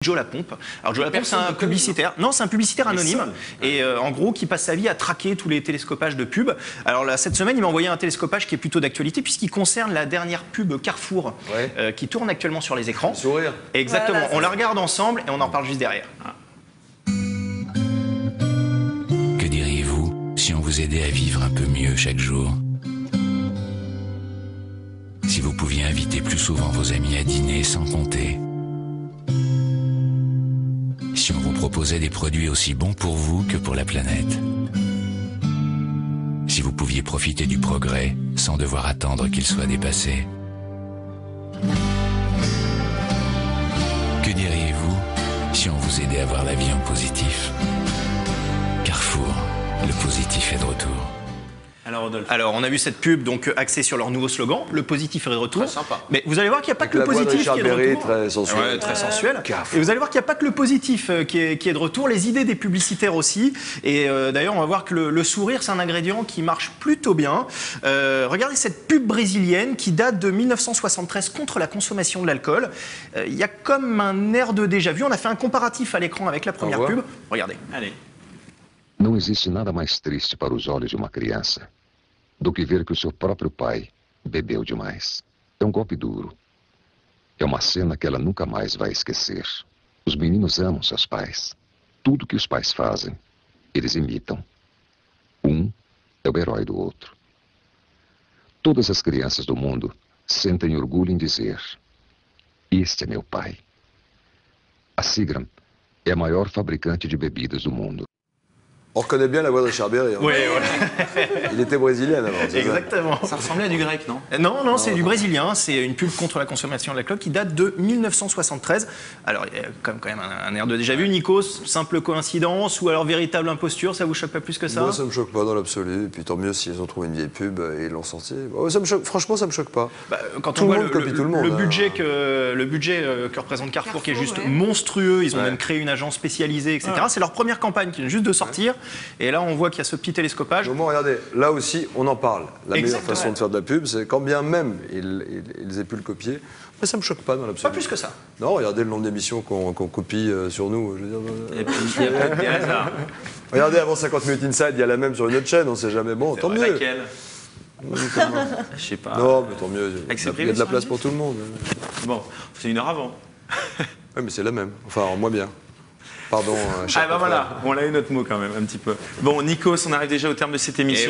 Joe Lapompe. Alors Joe Lapompe, c'est un publicitaire. Non, c'est un publicitaire anonyme et en gros qui passe sa vie à traquer tous les télescopages de pub. Alors là, cette semaine, il m'a envoyé un télescopage qui est plutôt d'actualité puisqu'il concerne la dernière pub Carrefour qui tourne actuellement sur les écrans. Sourire. Exactement. Voilà, on la regarde ensemble et on en reparle juste derrière. Que diriez-vous si on vous aidait à vivre un peu mieux chaque jour? Si vous pouviez inviter plus souvent vos amis à dîner sans compter? Si on vous proposait des produits aussi bons pour vous que pour la planète? Si vous pouviez profiter du progrès sans devoir attendre qu'il soit dépassé? Que diriez-vous si on vous aidait à voir la vie en positif? Carrefour, le positif est de retour. Alors, on a vu cette pub donc axée sur leur nouveau slogan, le positif est de retour. Très sympa. Mais vous allez voir qu'il n'y a pas que le positif qui est de retour. Très sensuel. Ouais, très sensuel. Carrefour. Et vous allez voir qu'il n'y a pas que le positif qui est de retour, les idées des publicitaires aussi. Et d'ailleurs, on va voir que le sourire, c'est un ingrédient qui marche plutôt bien. Regardez cette pub brésilienne qui date de 1973 contre la consommation de l'alcool. Il y a comme un air de déjà-vu. On a fait un comparatif à l'écran avec la première pub. Regardez. Allez. Não existe nada mais triste para os olhos de uma criança do que ver que o seu próprio pai bebeu demais. É um golpe duro. É uma cena que ela nunca mais vai esquecer. Os meninos amam seus pais. Tudo que os pais fazem, eles imitam. Um é o herói do outro. Todas as crianças do mundo sentem orgulho em dizer: este é meu pai. A Seagram é a maior fabricante de bebidas do mundo. On reconnaît bien la voix de Richard Berry. Hein. Oui, ouais. Il était brésilien avant. Exactement. Ça ressemblait à du grec, non? Non, c'est du brésilien. C'est une pub contre la consommation de l'alcool qui date de 1973. Alors, il y a quand même un air de déjà-vu. Nikos, simple coïncidence ou alors véritable imposture, ça vous choque pas plus que ça? Moi, ça me choque pas dans l'absolu. Et puis tant mieux s'ils ont trouvé une vieille pub et ils l'ont sortie. Ouais, ça me choque. Franchement, ça me choque pas. Quand tout on le voit monde copie tout le monde. Le budget que représente Carrefour, qui est juste monstrueux. Ils ont même créé une agence spécialisée, etc. C'est leur première campagne qui vient juste de sortir. Et là, on voit qu'il y a ce petit télescopage. Au moins, regardez, là aussi, on en parle. La meilleure façon de faire de la pub, c'est quand bien même ils aient pu le copier. Mais ça ne me choque pas dans l'absolu. Pas plus que ça. Non, regardez le nombre d'émissions qu'on copie sur nous. Je veux dire, Et puis, il y a pas de hasard. regardez, avant 50 minutes Inside, il y a la même sur une autre chaîne, on ne sait jamais. Bon, tant mieux. Laquelle? Je sais pas. Non, mais tant mieux. Il y a de la place pour tout le monde. Bon, c'est une heure avant. Oui, mais c'est la même. Enfin, moins bien. Pardon. Ah bah voilà, on a eu notre mot quand même, un petit peu. Bon, Nikos, on arrive déjà au terme de cette émission.